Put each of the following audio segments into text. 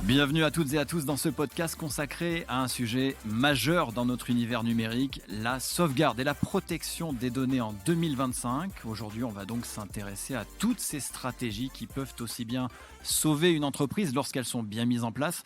Bienvenue à toutes et à tous dans ce podcast consacré à un sujet majeur dans notre univers numérique, la sauvegarde et la protection des données en 2025. Aujourd'hui, on va donc s'intéresser à toutes ces stratégies qui peuvent aussi bien sauver une entreprise lorsqu'elles sont bien mises en place,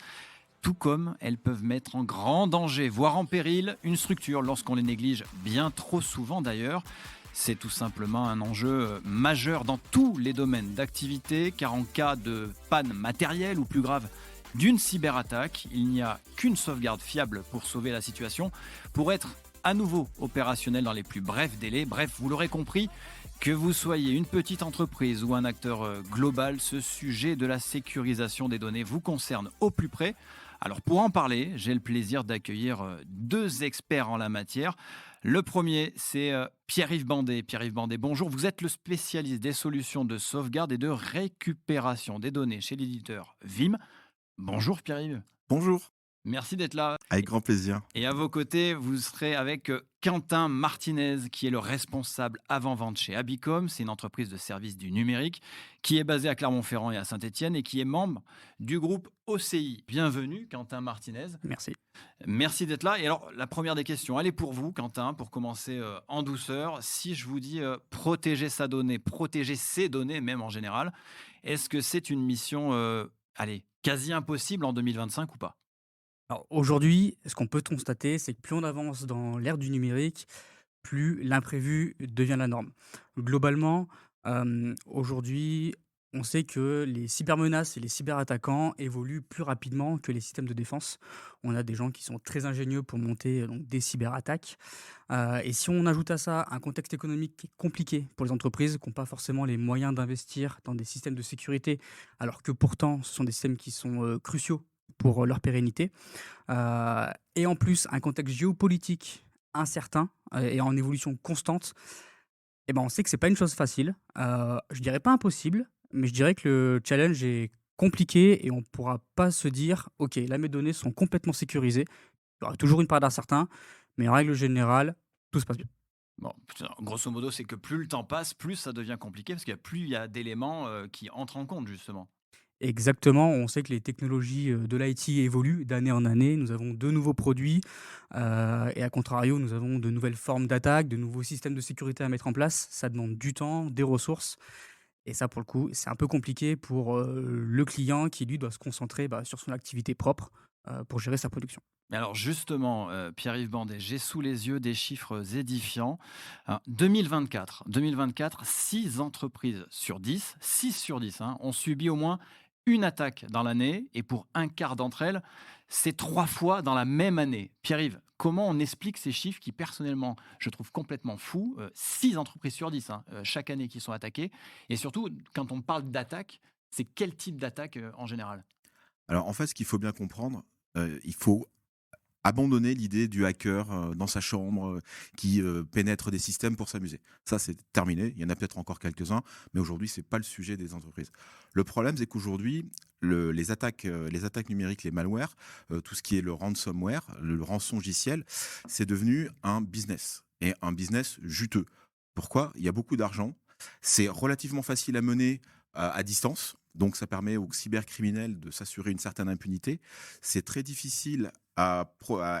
tout comme elles peuvent mettre en grand danger, voire en péril, une structure lorsqu'on les néglige, bien trop souvent d'ailleurs. C'est tout simplement un enjeu majeur dans tous les domaines d'activité, car en cas de panne matérielle ou plus grave, d'une cyberattaque, il n'y a qu'une sauvegarde fiable pour sauver la situation, pour être à nouveau opérationnel dans les plus brefs délais. Bref, vous l'aurez compris, que vous soyez une petite entreprise ou un acteur global, ce sujet de la sécurisation des données vous concerne au plus près. Alors pour en parler, j'ai le plaisir d'accueillir deux experts en la matière. Le premier, c'est Pierre-Yves Bandet. Pierre-Yves Bandet, bonjour. Vous êtes le spécialiste des solutions de sauvegarde et de récupération des données chez l'éditeur Vim. Bonjour Pierre-Yves. Bonjour, Merci d'être là. avec grand plaisir. Et à vos côtés, vous serez avec Quentin Martinez, qui est le responsable avant-vente chez Abicom. C'est une entreprise de services du numérique qui est basée à Clermont-Ferrand et à Saint-Étienne et qui est membre du groupe OCI. Bienvenue, Quentin Martinez. Merci. Merci d'être là. Et alors, la première des questions, elle est pour vous, Quentin, pour commencer en douceur. Si je vous dis protéger sa donnée, protéger ses données même en général, est-ce que c'est une mission, quasi impossible en 2025 ou pas? Alors aujourd'hui, ce qu'on peut constater, c'est que plus on avance dans l'ère du numérique, plus l'imprévu devient la norme. Globalement, aujourd'hui, on sait que les cybermenaces et les cyberattaquants évoluent plus rapidement que les systèmes de défense. On a des gens qui sont très ingénieux pour monter donc des cyberattaques. Et si on ajoute à ça un contexte économique qui est compliqué pour les entreprises qui n'ont pas forcément les moyens d'investir dans des systèmes de sécurité, alors que pourtant ce sont des systèmes qui sont cruciaux pour leur pérennité, et en plus un contexte géopolitique incertain et en évolution constante, et ben, on sait que c'est pas une chose facile. Je dirais pas impossible, mais je dirais que le challenge est compliqué et on pourra pas se dire: «OK, là mes données sont complètement sécurisées». Il y aura toujours une part d'incertain, mais en règle générale, tout se passe bien. Bon, grosso modo, c'est que plus le temps passe, plus ça devient compliqué parce qu'il y a plus il y a d'éléments qui entrent en compte justement. Exactement, on sait que les technologies, de l'IT évoluent d'année en année. Nous avons de nouveaux produits, et à contrario, nous avons de nouvelles formes d'attaques, de nouveaux systèmes de sécurité à mettre en place. Ça demande du temps, des ressources et ça, pour le coup, c'est un peu compliqué pour, le client qui, lui, doit se concentrer, sur son activité propre, pour gérer sa production. Mais alors justement, Pierre-Yves Bandet, j'ai sous les yeux des chiffres édifiants. 2024, 6 entreprises sur 10, 6 sur 10, hein, ont subi au moins une attaque dans l'année et pour un quart d'entre elles, c'est 3 fois dans la même année. Pierre-Yves, comment on explique ces chiffres qui personnellement, je trouve complètement fous? 6 entreprises sur 10, hein, chaque année qui sont attaquées et surtout quand on parle d'attaque, c'est quel type d'attaque, en général? Alors en fait, ce qu'il faut bien comprendre, il faut abandonner l'idée du hacker, dans sa chambre, qui, pénètre des systèmes pour s'amuser. Ça, c'est terminé. Il y en a peut-être encore quelques-uns, mais aujourd'hui, c'est pas le sujet des entreprises. Le problème, c'est qu'aujourd'hui, les attaques numériques, les malwares, tout ce qui est le ransomware, le rançongiciel, c'est devenu un business et un business juteux. Pourquoi? Il y a beaucoup d'argent, c'est relativement facile à mener à distance, donc ça permet aux cybercriminels de s'assurer une certaine impunité. C'est très difficile à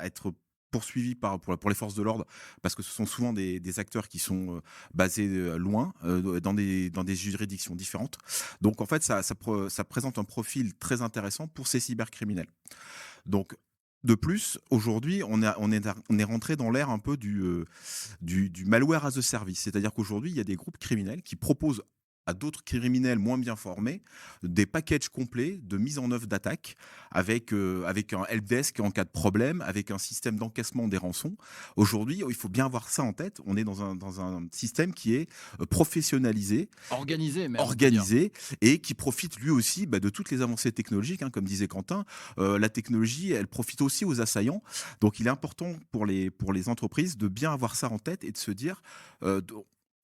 être poursuivi pour les forces de l'ordre parce que ce sont souvent des acteurs qui sont basés loin, dans des juridictions différentes. Donc en fait, ça présente un profil très intéressant pour ces cybercriminels. Donc de plus, aujourd'hui, on est rentré dans l'ère un peu du malware as a service. C'est-à-dire qu'aujourd'hui, il y a des groupes criminels qui proposent à d'autres criminels moins bien formés des packages complets de mise en œuvre d'attaques avec un helpdesk en cas de problème, avec un système d'encaissement des rançons. Aujourd'hui, il faut bien avoir ça en tête. On est dans un système qui est professionnalisé, Organisé même, on peut dire. organisé et qui profite lui aussi de toutes les avancées technologiques, hein, comme disait Quentin. La technologie, elle profite aussi aux assaillants. Donc, il est important pour les entreprises de bien avoir ça en tête et de se dire,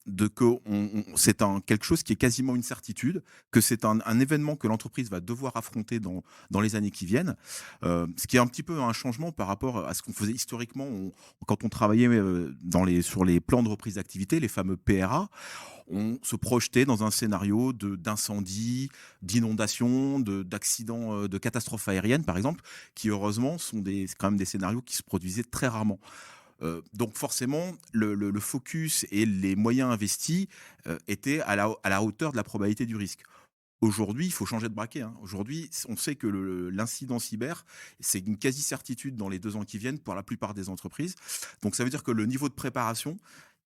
quelque chose qui est quasiment une certitude, que c'est un événement que l'entreprise va devoir affronter dans les années qui viennent. Ce qui est un petit peu un changement par rapport à ce qu'on faisait historiquement. Quand on travaillait sur les plans de reprise d'activité, les fameux PRA, on se projetait dans un scénario d'incendie, d'inondation, d'accidents, de catastrophes aériennes, par exemple, qui heureusement c'est quand même des scénarios qui se produisaient très rarement. Donc forcément, le focus et les moyens investis étaient à la hauteur de la probabilité du risque. Aujourd'hui, il faut changer de braquet, hein. Aujourd'hui, on sait que l'incident cyber, c'est une quasi-certitude dans les 2 ans qui viennent pour la plupart des entreprises. Donc ça veut dire que le niveau de préparation,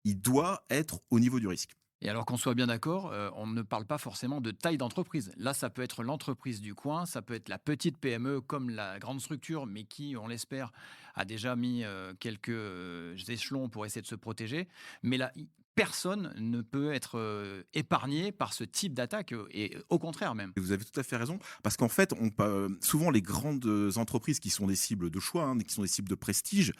il doit être au niveau du risque. Et alors qu'on soit bien d'accord, on ne parle pas forcément de taille d'entreprise. Là, ça peut être l'entreprise du coin, ça peut être la petite PME comme la grande structure, mais qui, on l'espère, a déjà mis quelques échelons pour essayer de se protéger. Mais là, personne ne peut être épargné par ce type d'attaque, et au contraire même. Et vous avez tout à fait raison, parce qu'en fait, souvent les grandes entreprises qui sont des cibles de choix, hein, qui sont des cibles de prestige,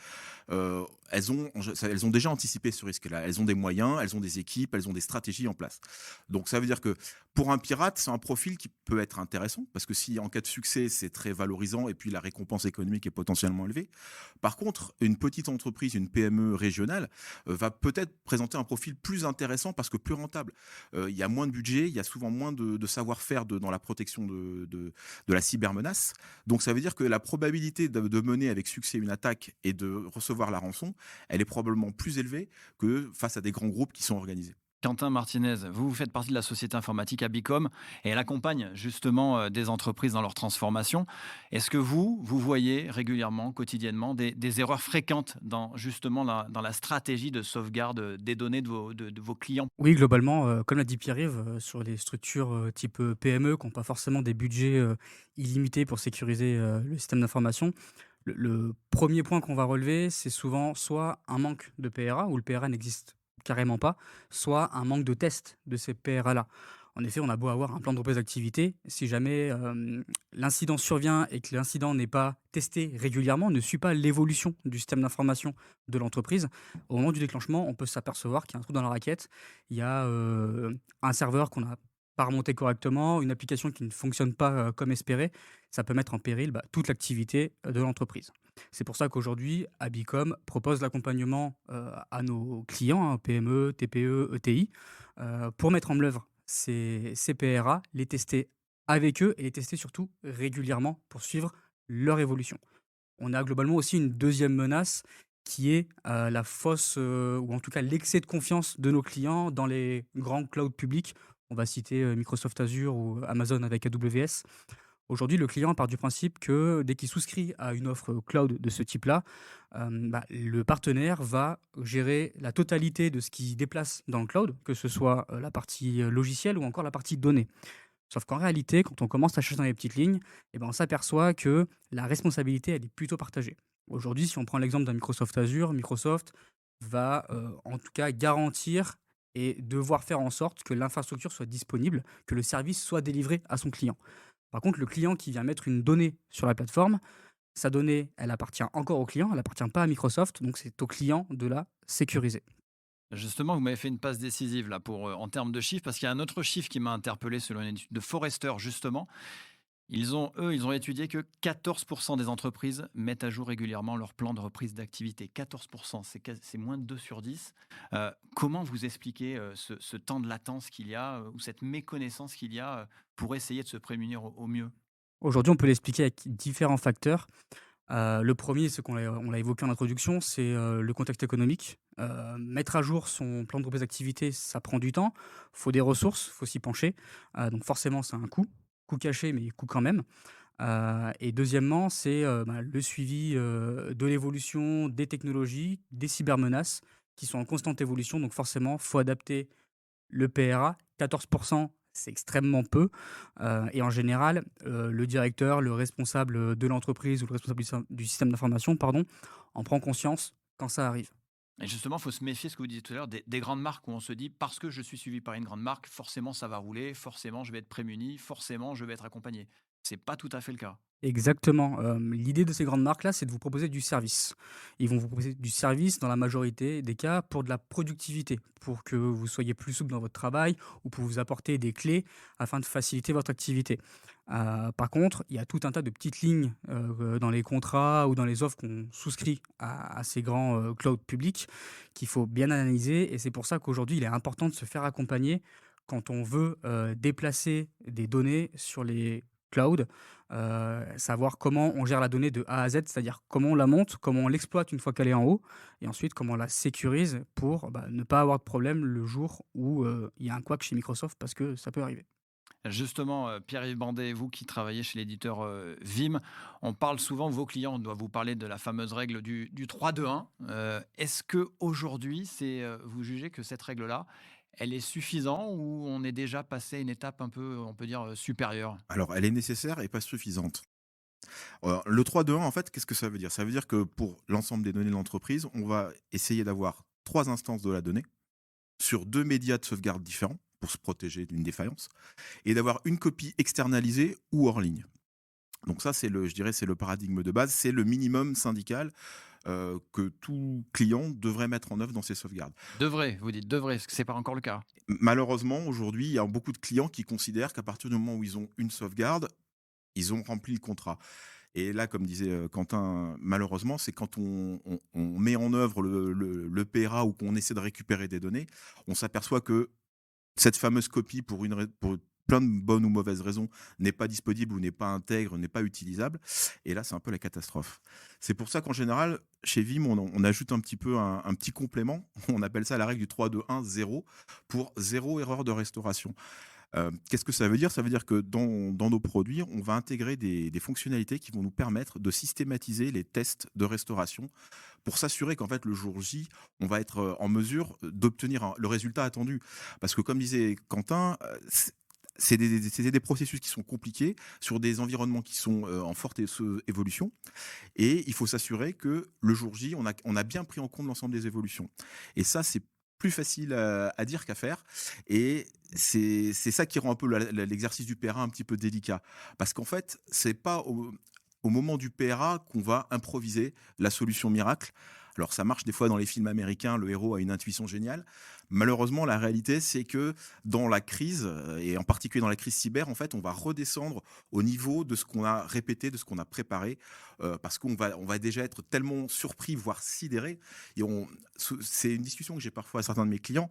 elles ont déjà anticipé ce risque-là. Elles ont des moyens, elles ont des équipes, elles ont des stratégies en place. Donc ça veut dire que pour un pirate, c'est un profil qui peut être intéressant, parce que si en cas de succès, c'est très valorisant et puis la récompense économique est potentiellement élevée. Par contre, une petite entreprise, une PME régionale, va peut-être présenter un profil plus intéressant parce que plus rentable. Il y a moins de budget, il y a souvent moins de savoir-faire dans la protection de la cybermenace. Donc ça veut dire que la probabilité de mener avec succès une attaque et de recevoir la rançon, elle est probablement plus élevée que face à des grands groupes qui sont organisés. Quentin Martinez, vous faites partie de la société informatique Abicom et elle accompagne justement des entreprises dans leur transformation. Est-ce que vous voyez régulièrement, quotidiennement, des erreurs fréquentes dans justement dans la stratégie de sauvegarde des données de vos clients? Oui, globalement, comme l'a dit Pierre-Yves, sur les structures, type, PME qui ont pas forcément des budgets, illimités pour sécuriser, le système d'information, le 1 point qu'on va relever, c'est souvent soit un manque de PRA, où le PRA n'existe carrément pas, soit un manque de tests de ces PRA-là. En effet, on a beau avoir un plan de reprise d'activité, si jamais, l'incident survient et que l'incident n'est pas testé régulièrement, ne suit pas l'évolution du système d'information de l'entreprise, au moment du déclenchement, on peut s'apercevoir qu'il y a un trou dans la raquette. Il y a, un serveur qu'on n'a pas remonté correctement, une application qui ne fonctionne pas, comme espéré. Ça peut mettre en péril, toute l'activité, de l'entreprise. C'est pour ça qu'aujourd'hui, Abicom propose l'accompagnement, à nos clients, hein, PME, TPE, ETI, pour mettre en œuvre ces PRA, les tester avec eux et les tester surtout régulièrement pour suivre leur évolution. On a globalement aussi une deuxième menace qui est, la fausse, ou en tout cas l'excès de confiance de nos clients dans les grands clouds publics. On va citer, Microsoft Azure ou Amazon avec AWS. Aujourd'hui, le client part du principe que dès qu'il souscrit à une offre cloud de ce type-là, le partenaire va gérer la totalité de ce qui se déplace dans le cloud, que ce soit, la partie, logicielle ou encore la partie données. Sauf qu'en réalité, quand on commence à chercher dans les petites lignes, on s'aperçoit que la responsabilité, elle est plutôt partagée. Aujourd'hui, si on prend l'exemple d'un Microsoft Azure, Microsoft va, en tout cas garantir et devoir faire en sorte que l'infrastructure soit disponible, que le service soit délivré à son client. Par contre, le client qui vient mettre une donnée sur la plateforme, sa donnée, elle appartient encore au client, elle appartient pas à Microsoft, donc c'est au client de la sécuriser. Justement, vous m'avez fait une passe décisive là en termes de chiffres, parce qu'il y a un autre chiffre qui m'a interpellé selon une étude de Forrester justement. Ils ont étudié que 14% des entreprises mettent à jour régulièrement leur plan de reprise d'activité. 14%, c'est moins de 2 sur 10. Comment vous expliquez ce temps de latence qu'il y a, ou cette méconnaissance qu'il y a pour essayer de se prémunir au mieux? Aujourd'hui, on peut l'expliquer avec différents facteurs. Le premier, c'est on l'a évoqué en introduction, c'est, le contexte économique. Mettre à jour son plan de reprise d'activité, ça prend du temps, faut des ressources, faut s'y pencher, donc forcément, c'est un coût caché, mais coût quand même. Et deuxièmement, c'est, le suivi, de l'évolution des technologies, des cybermenaces qui sont en constante évolution, donc forcément, faut adapter le PRA. 14%, c'est extrêmement peu, et en général, le directeur, le responsable, de l'entreprise ou le responsable du système d'information, pardon, en prend conscience quand ça arrive. Et justement, il faut se méfier, ce que vous disiez tout à l'heure, des grandes marques où on se dit parce que je suis suivi par une grande marque, forcément ça va rouler, forcément je vais être prémuni, forcément je vais être accompagné. c'est pas tout à fait le cas. Exactement. L'idée de ces grandes marques-là, c'est de vous proposer du service. Ils vont vous proposer du service dans la majorité des cas pour de la productivité, pour que vous soyez plus souple dans votre travail ou pour vous apporter des clés afin de faciliter votre activité. Par contre, il y a tout un tas de petites lignes, dans les contrats ou dans les offres qu'on souscrit à ces grands, clouds publics qu'il faut bien analyser et c'est pour ça qu'aujourd'hui, il est important de se faire accompagner quand on veut, déplacer des données sur les clouds. Savoir comment on gère la donnée de A à Z, c'est-à-dire comment on la monte, comment on l'exploite une fois qu'elle est en haut et ensuite comment on la sécurise pour, bah, ne pas avoir de problème le jour où, il y a un couac chez Microsoft parce que ça peut arriver. Justement, Pierre-Yves Bandet, vous qui travaillez chez l'éditeur Vim, on parle souvent, vos clients, on doit vous parler de la fameuse règle du 3-2-1. Est-ce que aujourd'hui, vous jugez que cette règle-là, elle est suffisante ou on est déjà passé à une étape un peu, on peut dire, supérieure? Alors, elle est nécessaire et pas suffisante. Le 3-2-1, en fait, qu'est-ce que ça veut dire? Ça veut dire que pour l'ensemble des données de l'entreprise, on va essayer d'avoir 3 instances de la donnée sur 2 médias de sauvegarde différents pour se protéger d'une défaillance et d'avoir une copie externalisée ou hors ligne. Donc ça, je dirais, c'est le paradigme de base, c'est le minimum syndical que tout client devrait mettre en œuvre dans ses sauvegardes. Devrait, vous dites devrait, parce que c'est pas encore le cas. Malheureusement, aujourd'hui, il y a beaucoup de clients qui considèrent qu'à partir du moment où ils ont une sauvegarde, ils ont rempli le contrat. Et là, comme disait Quentin, malheureusement, c'est quand on met en œuvre le PRA ou qu'on essaie de récupérer des données, on s'aperçoit que cette fameuse copie, pour plein de bonnes ou mauvaises raisons, n'est pas disponible ou n'est pas intègre, n'est pas utilisable. Et là, c'est un peu la catastrophe. C'est pour ça qu'en général, chez Vim, on ajoute un petit peu un petit complément. On appelle ça la règle du 3-2-1-0 pour zéro erreur de restauration. Qu'est-ce que ça veut dire? Ça veut dire que dans nos produits, on va intégrer des fonctionnalités qui vont nous permettre de systématiser les tests de restauration pour s'assurer qu'en fait, le jour J, on va être en mesure d'obtenir le résultat attendu. Parce que comme disait Quentin, c'est des processus qui sont compliqués sur des environnements qui sont en forte évolution et il faut s'assurer que le jour J, on a bien pris en compte l'ensemble des évolutions. Et ça, c'est plus facile à dire qu'à faire. Et c'est ça qui rend un peu l'exercice du PRA un petit peu délicat. Parce qu'en fait, c'est pas au moment du PRA qu'on va improviser la solution miracle. Alors ça marche des fois dans les films américains, le héros a une intuition géniale. Malheureusement, la réalité, c'est que dans la crise, et en particulier dans la crise cyber, en fait, on va redescendre au niveau de ce qu'on a répété, de ce qu'on a préparé, parce qu'on va déjà être tellement surpris, voire sidéré. Et c'est une discussion que j'ai parfois à certains de mes clients,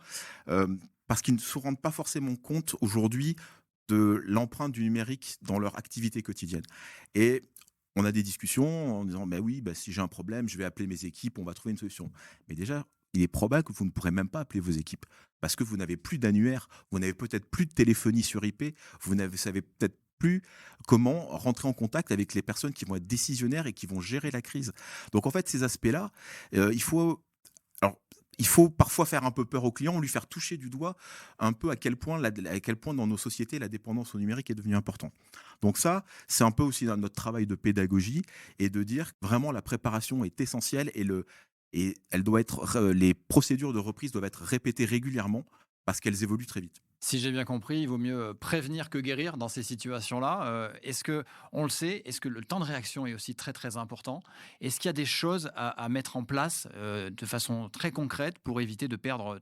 parce qu'ils ne se rendent pas forcément compte aujourd'hui de l'empreinte du numérique dans leur activité quotidienne. Et on a des discussions en disant bah oui, bah, si j'ai un problème, je vais appeler mes équipes, on va trouver une solution. Mais déjà, il est probable que vous ne pourrez même pas appeler vos équipes parce que vous n'avez plus d'annuaire, vous n'avez peut-être plus de téléphonie sur IP, savez peut-être plus comment rentrer en contact avec les personnes qui vont être décisionnaires et qui vont gérer la crise. Donc en fait, ces aspects-là, il faut alors, il faut parfois faire un peu peur au client, lui faire toucher du doigt un peu à quel point dans nos sociétés la dépendance au numérique est devenue importante. Donc ça, c'est un peu aussi dans notre travail de pédagogie et de dire que vraiment la préparation est essentielle et elle doit être, les procédures de reprise doivent être répétées régulièrement parce qu'elles évoluent très vite. Si j'ai bien compris, il vaut mieux prévenir que guérir dans ces situations-là. Est-ce que, on le sait, est-ce que le temps de réaction est aussi très très important? Est-ce qu'il y a des choses à mettre en place de façon très concrète pour éviter de perdre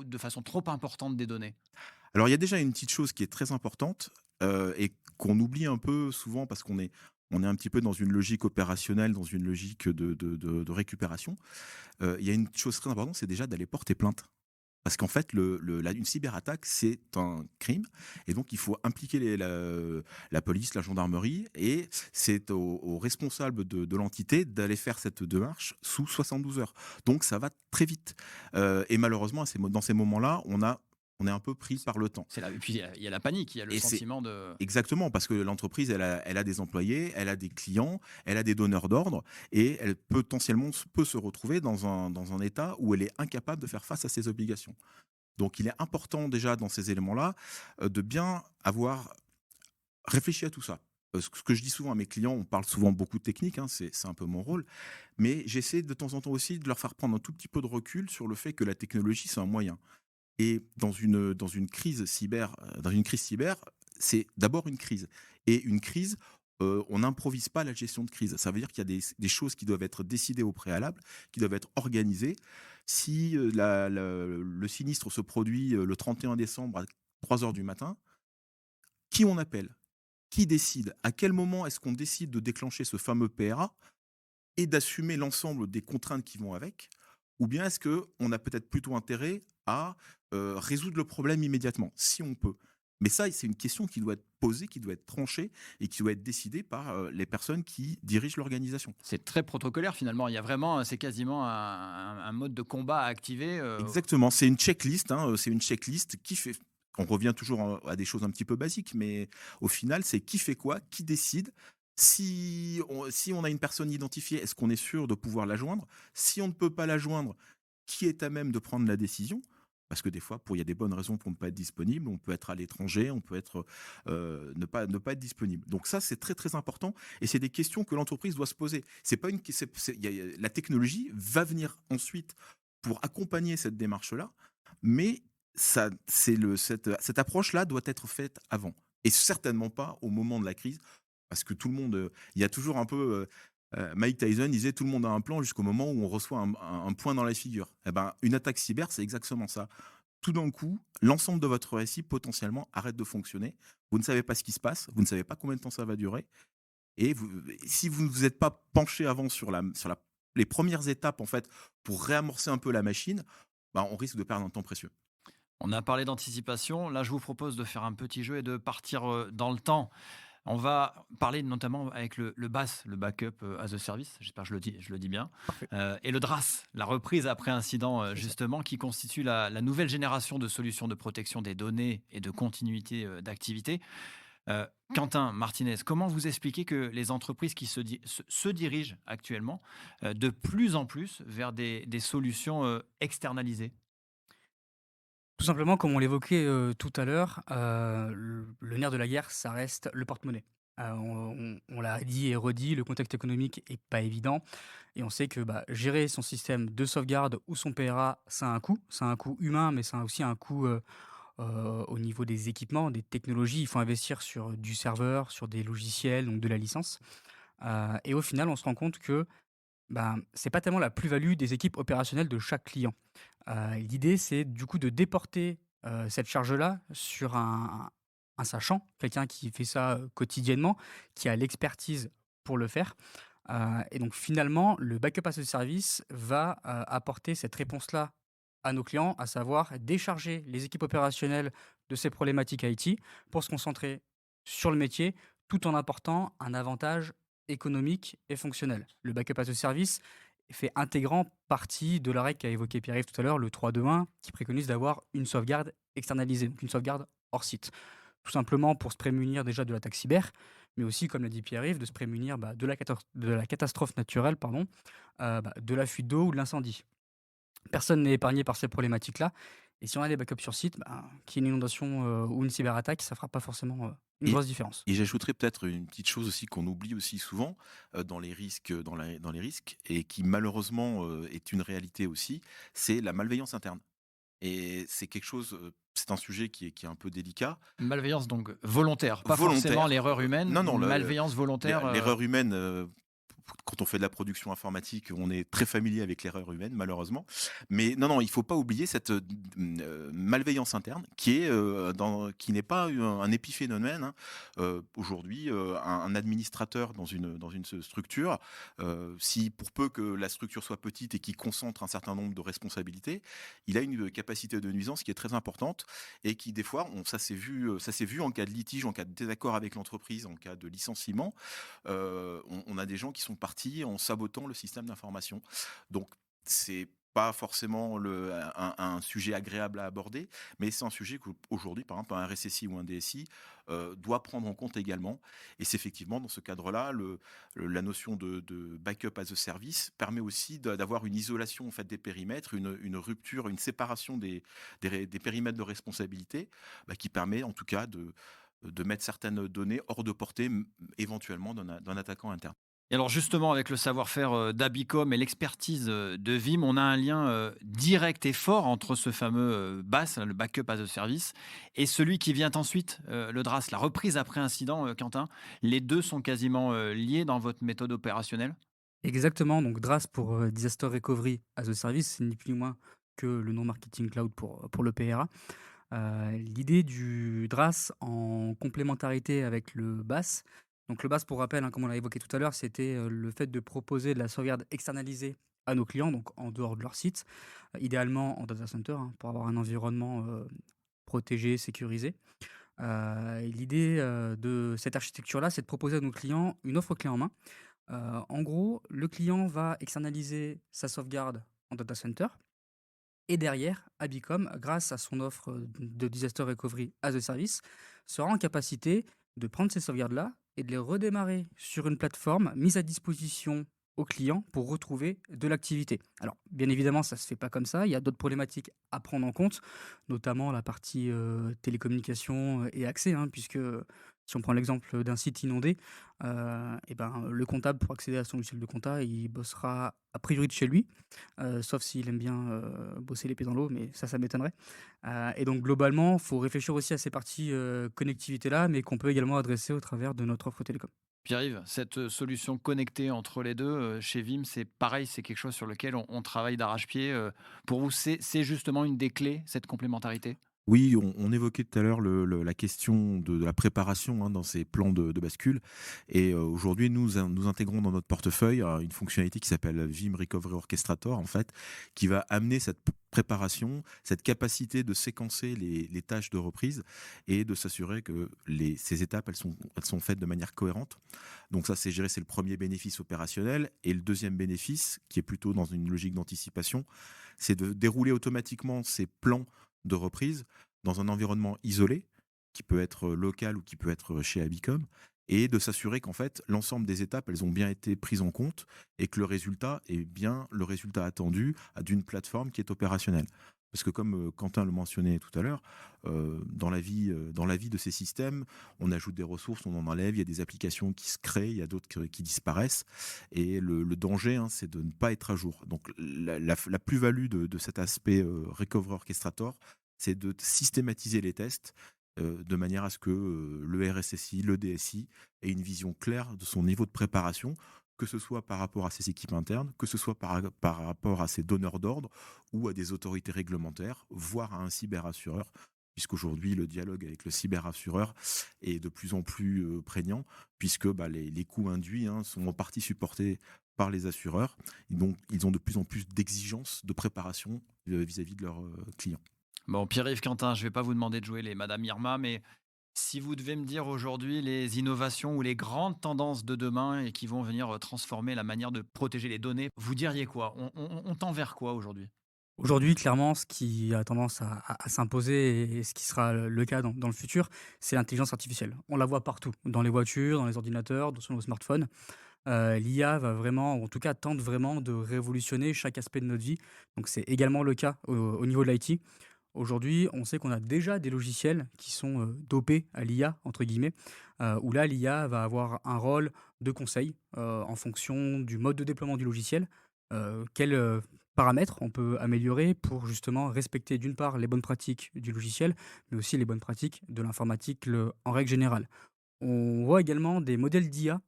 de façon trop importante des données? Alors il y a déjà une petite chose qui est très importante et qu'on oublie un peu souvent parce on est un petit peu dans une logique opérationnelle, dans une logique de récupération. Il y a une chose très importante, c'est déjà d'aller porter plainte. Parce qu'en fait, une cyberattaque, c'est un crime. Et donc, il faut impliquer la police, la gendarmerie. Et c'est aux responsables de l'entité d'aller faire cette démarche sous 72 heures. Donc, ça va très vite. Et malheureusement, dans ces moments-là, on est un peu pris par le temps. Et puis il y a la panique, il y a le Et c'est sentiment de... exactement, parce que l'entreprise, elle a des employés, elle a des clients, elle a des donneurs d'ordre, et elle potentiellement peut se retrouver dans un état où elle est incapable de faire face à ses obligations. Donc il est important déjà dans ces éléments-là de bien avoir réfléchi à tout ça. Ce que je dis souvent à mes clients, on parle souvent beaucoup de technique, hein, c'est un peu mon rôle, mais j'essaie de temps en temps aussi de leur faire prendre un tout petit peu de recul sur le fait que la technologie, c'est un moyen. Et dans une crise cyber, c'est d'abord une crise. Et une crise, on n'improvise pas la gestion de crise. Ça veut dire qu'il y a des choses qui doivent être décidées au préalable, qui doivent être organisées. Si le sinistre se produit le 31 décembre à 3 heures du matin, qui on appelle? Qui décide? À quel moment est-ce qu'on décide de déclencher ce fameux PRA et d'assumer l'ensemble des contraintes qui vont avec? Ou bien est-ce qu'on a peut-être plutôt intérêt à résoudre le problème immédiatement, si on peut? Mais ça, c'est une question qui doit être posée, qui doit être tranchée et qui doit être décidée par les personnes qui dirigent l'organisation. C'est très protocolaire finalement. Il y a vraiment, c'est quasiment un mode de combat à activer. Exactement, c'est une checklist, hein, c'est une checklist qui fait. On revient toujours à des choses un petit peu basiques, mais au final, c'est qui fait quoi, qui décide. Si on a une personne identifiée, est-ce qu'on est sûr de pouvoir la joindre? Si on ne peut pas la joindre, qui est à même de prendre la décision? Parce que des fois, il y a des bonnes raisons pour ne pas être disponible. On peut être à l'étranger, on peut être ne pas être disponible. Donc ça, c'est très très important, et c'est des questions que l'entreprise doit se poser. C'est pas une, la technologie va venir ensuite pour accompagner cette démarche-là, mais cette approche-là doit être faite avant, et certainement pas au moment de la crise, parce que tout le monde, il y a toujours un peu, Mike Tyson disait: «Tout le monde a un plan jusqu'au moment où on reçoit un point dans la figure». Eh ben, une attaque cyber, c'est exactement ça. Tout d'un coup, l'ensemble de votre récit potentiellement arrête de fonctionner. Vous ne savez pas ce qui se passe, vous ne savez pas combien de temps ça va durer, et si vous ne vous êtes pas penché avant les premières étapes en fait pour réamorcer un peu la machine, bah, on risque de perdre un temps précieux. On a parlé d'anticipation. Là, je vous propose de faire un petit jeu et de partir dans le temps. On va parler notamment avec le BAS, le Backup as a Service, j'espère que je le dis bien, Parfait. et le DRaaS, la reprise après incident, C'est ça. justement, qui constitue la nouvelle génération de solutions de protection des données et de continuité d'activité. Euh, Quentin Martinez, comment vous expliquez que les entreprises qui se dirigent actuellement de plus en plus vers des solutions externalisées? Tout simplement, comme on l'évoquait, tout à l'heure, le nerf de la guerre, ça reste le porte-monnaie. On l'a dit et redit, le contexte économique est pas évident, et on sait que, bah, gérer son système de sauvegarde ou son PRA, ça a un coût. Ça a un coût humain, mais ça a aussi un coût, au niveau des équipements, des technologies. Il faut investir sur du serveur, sur des logiciels, donc de la licence, et au final, on se rend compte que, ben, c'est pas tellement la plus-value des équipes opérationnelles de chaque client. L'idée, c'est du coup de déporter, cette charge-là sur un sachant, quelqu'un qui fait ça, quotidiennement, qui a l'expertise pour le faire, et donc finalement, le backup as a service va, apporter cette réponse-là à nos clients, à savoir décharger les équipes opérationnelles de ces problématiques IT pour se concentrer sur le métier, tout en apportant un avantage économique et fonctionnel. Le backup as a service fait intégrant partie de la règle qu'a évoqué Pierre-Yves tout à l'heure, le 3-2-1, qui préconise d'avoir une sauvegarde externalisée, donc une sauvegarde hors site. Tout simplement pour se prémunir déjà de l'attaque cyber, mais aussi, comme l'a dit Pierre-Yves, de se prémunir, bah, de la catastrophe naturelle, pardon, bah, de la fuite d'eau ou de l'incendie. Personne n'est épargné par ces problématiques-là, et si on a des backups sur site, bah, qu'il y ait une inondation, ou une cyberattaque, ça fera pas forcément, une Et grosse différence. et j'ajouterais peut-être une petite chose aussi qu'on oublie aussi souvent, dans les risques, dans les risques, et qui malheureusement, est une réalité aussi, c'est la malveillance interne. Et c'est quelque chose, c'est un sujet qui est un peu délicat. Malveillance donc volontaire, pas forcément Volontaire, l'erreur humaine, non, non, malveillance volontaire. l'erreur humaine, quand on fait de la production informatique, on est très familier avec l'erreur humaine, malheureusement. Mais non, non, il faut pas oublier cette, malveillance interne qui est, qui n'est pas un épiphénomène, hein. Aujourd'hui, un administrateur dans une structure, si pour peu que la structure soit petite et qu'il concentre un certain nombre de responsabilités, il a une capacité de nuisance qui est très importante, et qui des fois, ça s'est vu en cas de litige, en cas de désaccord avec l'entreprise, en cas de licenciement, on a des gens qui sont partis en sabotant le système d'information. Donc c'est pas forcément un sujet agréable à aborder, mais c'est un sujet qu'aujourd'hui, par exemple, un RSSI ou un DSI doit prendre en compte également. Et c'est effectivement dans ce cadre-là, la notion de backup as a service permet aussi d'avoir une isolation en fait, des périmètres, une rupture, une séparation des périmètres de responsabilité, bah, qui permet en tout cas de mettre certaines données hors de portée, éventuellement d'un attaquant interne. Et alors justement, avec le savoir-faire d'Abicom et l'expertise de Vim, on a un lien direct et fort entre ce fameux BAS, le Backup as a Service, et celui qui vient ensuite, le DRaaS, la reprise après incident, Quentin. Les deux sont quasiment liés dans votre méthode opérationnelle. Exactement, donc DRaaS pour Disaster Recovery as a Service, c'est ni plus ni moins que le nom marketing cloud pour le PRA. L'idée du DRaaS en complémentarité avec le BAS, donc le BAS pour rappel, hein, comme on l'a évoqué tout à l'heure, c'était le fait de proposer de la sauvegarde externalisée à nos clients, donc en dehors de leur site, idéalement en data center, hein, pour avoir un environnement protégé, sécurisé. L'idée de cette architecture-là, c'est de proposer à nos clients une offre clé en main. En gros, le client va externaliser sa sauvegarde en data center et derrière, Abicom, grâce à son offre de Disaster Recovery as a Service, sera en capacité de prendre ces sauvegardes-là et de les redémarrer sur une plateforme mise à disposition aux clients pour retrouver de l'activité. Alors, bien évidemment, ça ne se fait pas comme ça. Il y a d'autres problématiques à prendre en compte, notamment la partie télécommunication et accès, hein, puisque si on prend l'exemple d'un site inondé, et ben, le comptable, pour accéder à son logiciel de compta, il bossera a priori de chez lui, sauf s'il aime bien bosser les pieds dans l'eau, mais ça m'étonnerait. Et donc globalement, il faut réfléchir aussi à ces parties connectivité-là, mais qu'on peut également adresser au travers de notre offre télécom. Pierre-Yves, cette solution connectée entre les deux, chez Vim, c'est pareil, c'est quelque chose sur lequel on travaille d'arrache-pied. Pour vous, c'est justement une des clés, cette complémentarité? Oui, on évoquait tout à l'heure la question de la préparation, hein, dans ces plans de bascule. Et aujourd'hui, nous intégrons dans notre portefeuille une fonctionnalité qui s'appelle Vim Recovery Orchestrator, en fait, qui va amener cette préparation, cette capacité de séquencer les tâches de reprise et de s'assurer que ces étapes, elles sont faites de manière cohérente. Donc ça, c'est le premier bénéfice opérationnel. Et le deuxième bénéfice, qui est plutôt dans une logique d'anticipation, c'est de dérouler automatiquement ces plans de reprise dans un environnement isolé, qui peut être local ou qui peut être chez Abicom, et de s'assurer qu'en fait, l'ensemble des étapes, elles ont bien été prises en compte et que le résultat est bien le résultat attendu d'une plateforme qui est opérationnelle. Parce que comme Quentin le mentionnait tout à l'heure, dans la vie de ces systèmes, on ajoute des ressources, on en enlève, il y a des applications qui se créent, il y a d'autres qui disparaissent. Et le danger, hein, c'est de ne pas être à jour. Donc la plus-value de cet aspect Recovery Orchestrator, c'est de systématiser les tests de manière à ce que le RSSI, le DSI ait une vision claire de son niveau de préparation, que ce soit par rapport à ses équipes internes, que ce soit par rapport à ses donneurs d'ordre ou à des autorités réglementaires, voire à un cyberassureur, puisqu'aujourd'hui le dialogue avec le cyberassureur est de plus en plus prégnant, puisque les coûts induits, hein, sont en partie supportés par les assureurs. Et donc, ils ont de plus en plus d'exigences de préparation vis-à-vis de leurs clients. Bon, Pierre-Yves, Quentin, je ne vais pas vous demander de jouer les Madame Irma, mais si vous devez me dire aujourd'hui les innovations ou les grandes tendances de demain et qui vont venir transformer la manière de protéger les données, vous diriez quoi? On tend vers quoi aujourd'hui? Aujourd'hui, clairement, ce qui a tendance à s'imposer et ce qui sera le cas dans le futur, c'est l'intelligence artificielle. On la voit partout, dans les voitures, dans les ordinateurs, sur nos smartphones. L'IA va vraiment, ou en tout cas tente vraiment de révolutionner chaque aspect de notre vie. Donc c'est également le cas au niveau de l'IT. Aujourd'hui, on sait qu'on a déjà des logiciels qui sont dopés à l'IA, entre guillemets, où là, l'IA va avoir un rôle de conseil en fonction du mode de déploiement du logiciel, quels paramètres on peut améliorer pour justement respecter d'une part les bonnes pratiques du logiciel, mais aussi les bonnes pratiques de l'informatique en règle générale. On voit également des modèles d'IA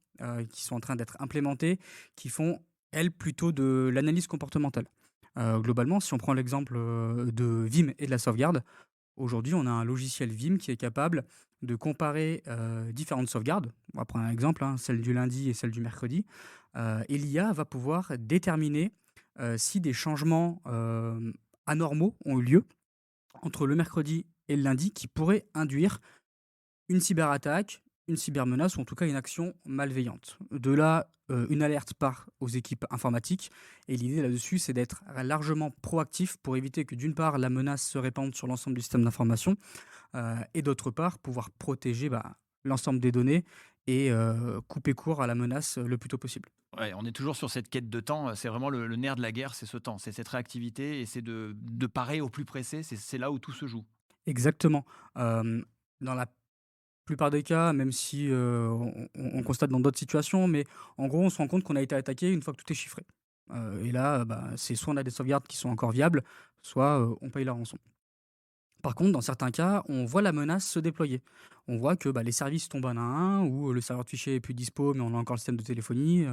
qui sont en train d'être implémentés, qui font, elles, plutôt de l'analyse comportementale. Globalement, si on prend l'exemple de Vim et de la sauvegarde, aujourd'hui, on a un logiciel Vim qui est capable de comparer différentes sauvegardes. On va prendre un exemple, hein, celle du lundi et celle du mercredi. Et l'IA va pouvoir déterminer si des changements anormaux ont eu lieu entre le mercredi et le lundi qui pourraient induire une cyberattaque, une cybermenace ou en tout cas une action malveillante. De là, une alerte part aux équipes informatiques et l'idée là-dessus, c'est d'être largement proactif pour éviter que d'une part, la menace se répande sur l'ensemble du système d'information et d'autre part, pouvoir protéger l'ensemble des données et couper court à la menace le plus tôt possible. Ouais, on est toujours sur cette quête de temps. C'est vraiment le nerf de la guerre, c'est ce temps, c'est cette réactivité et c'est de parer au plus pressé. C'est là où tout se joue. Exactement. Dans la plupart des cas, même si on constate dans d'autres situations, mais en gros, on se rend compte qu'on a été attaqué une fois que tout est chiffré. Et là, bah, c'est soit on a des sauvegardes qui sont encore viables, soit on paye la rançon. Par contre, dans certains cas, on voit la menace se déployer. On voit que bah, les services tombent un à un, ou le serveur de fichiers est plus dispo, mais on a encore le système de téléphonie,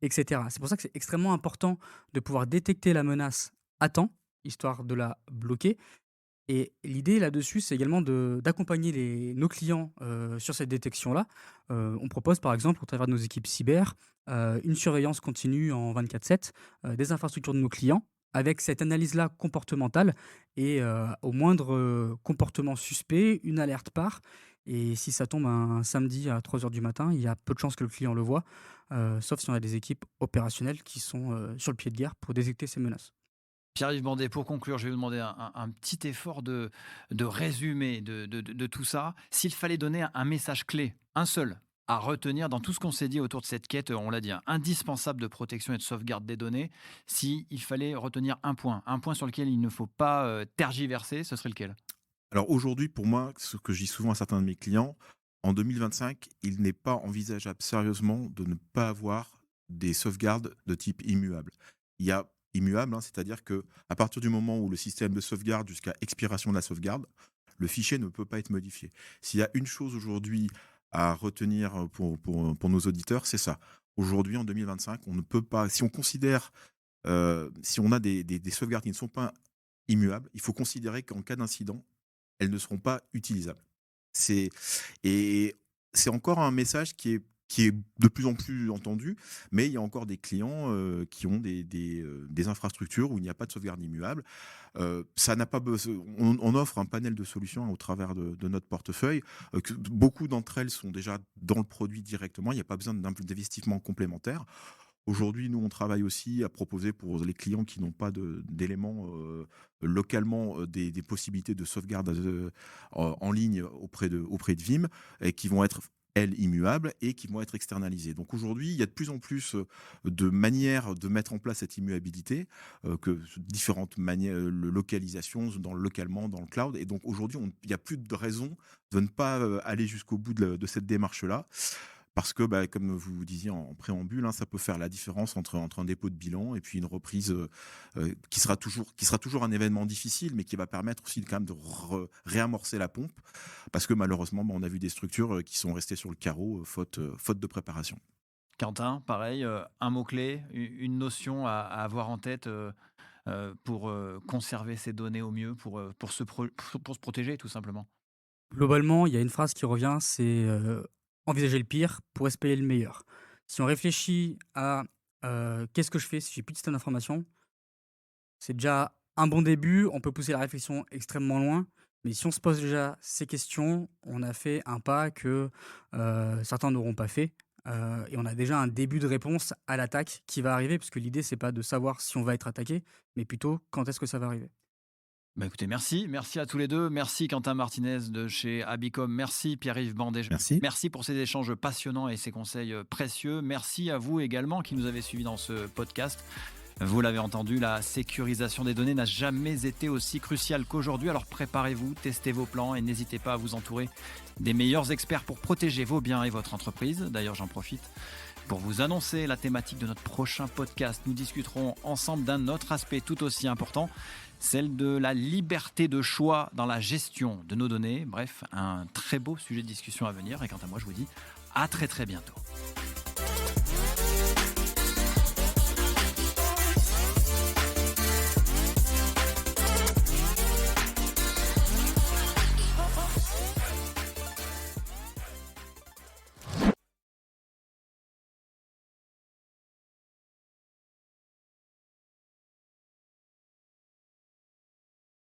etc. C'est pour ça que c'est extrêmement important de pouvoir détecter la menace à temps, histoire de la bloquer. Et l'idée là-dessus, c'est également d'accompagner nos clients sur cette détection-là. On propose par exemple, au travers de nos équipes cyber, une surveillance continue en 24/7 des infrastructures de nos clients, avec cette analyse-là comportementale. Et au moindre comportement suspect, une alerte part. Et si ça tombe un samedi à 3 heures du matin, il y a peu de chances que le client le voit, sauf si on a des équipes opérationnelles qui sont sur le pied de guerre pour détecter ces menaces. Pierre-Yves Bandet, pour conclure, je vais vous demander un petit effort de résumé de tout ça. S'il fallait donner un message clé, un seul, à retenir dans tout ce qu'on s'est dit autour de cette quête, on l'a dit, indispensable de protection et de sauvegarde des données, s'il fallait retenir un point sur lequel il ne faut pas tergiverser, ce serait lequel? Alors aujourd'hui, pour moi, ce que je dis souvent à certains de mes clients, en 2025, il n'est pas envisageable sérieusement de ne pas avoir des sauvegardes de type immuable. Il y a immuable, hein, c'est-à-dire que à partir du moment où le système de sauvegarde jusqu'à expiration de la sauvegarde, le fichier ne peut pas être modifié. S'il y a une chose aujourd'hui à retenir pour nos auditeurs, c'est ça. Aujourd'hui, en 2025, on ne peut pas, si on considère, si on a des sauvegardes qui ne sont pas immuables, il faut considérer qu'en cas d'incident, elles ne seront pas utilisables. C'est et c'est encore un message qui est de plus en plus entendu, mais il y a encore des clients, qui ont des infrastructures où il n'y a pas de sauvegarde immuable. Ça n'a pas beso on offre un panel de solutions au travers de notre portefeuille, que beaucoup d'entre elles sont déjà dans le produit directement. Il n'y a pas besoin d'investissement complémentaire. Aujourd'hui, nous, on travaille aussi à proposer pour les clients qui n'ont pas d'éléments localement, des possibilités de sauvegarde en ligne auprès de Vim, et qui vont être, elles, immuables et qui vont être externalisées. Donc aujourd'hui, il y a de plus en plus de manières de mettre en place cette immuabilité, que différentes manières, localisation localement dans le cloud. Et donc aujourd'hui, il n'y a plus de raison de ne pas aller jusqu'au bout de cette démarche-là. Parce que, bah, comme vous disiez en préambule, hein, ça peut faire la différence entre un dépôt de bilan et puis une reprise qui sera toujours un événement difficile, mais qui va permettre aussi quand même de réamorcer la pompe. Parce que malheureusement, bah, on a vu des structures qui sont restées sur le carreau, faute de préparation. Quentin, pareil, un mot-clé, une notion à avoir en tête pour conserver ces données au mieux, pour se protéger tout simplement. Globalement, il y a une phrase qui revient, c'est envisager le pire pour espérer le meilleur. Si on réfléchit à qu'est-ce que je fais si j'ai plus de système d'information, c'est déjà un bon début. On peut pousser la réflexion extrêmement loin. Mais si on se pose déjà ces questions, on a fait un pas que certains n'auront pas fait. Et on a déjà un début de réponse à l'attaque qui va arriver, parce que l'idée, c'est pas de savoir si on va être attaqué, mais plutôt quand est-ce que ça va arriver. Bah écoutez, merci à tous les deux. Merci Quentin Martinez de chez Abicom. Merci Pierre-Yves Bandet. Merci. Merci pour ces échanges passionnants et ces conseils précieux. Merci à vous également qui nous avez suivis dans ce podcast. Vous l'avez entendu, la sécurisation des données n'a jamais été aussi cruciale qu'aujourd'hui. Alors préparez-vous, testez vos plans et n'hésitez pas à vous entourer des meilleurs experts pour protéger vos biens et votre entreprise. D'ailleurs, j'en profite pour vous annoncer la thématique de notre prochain podcast. Nous discuterons ensemble d'un autre aspect tout aussi important, celle de la liberté de choix dans la gestion de nos données. Bref, un très beau sujet de discussion à venir. Et quant à moi, je vous dis à très très bientôt.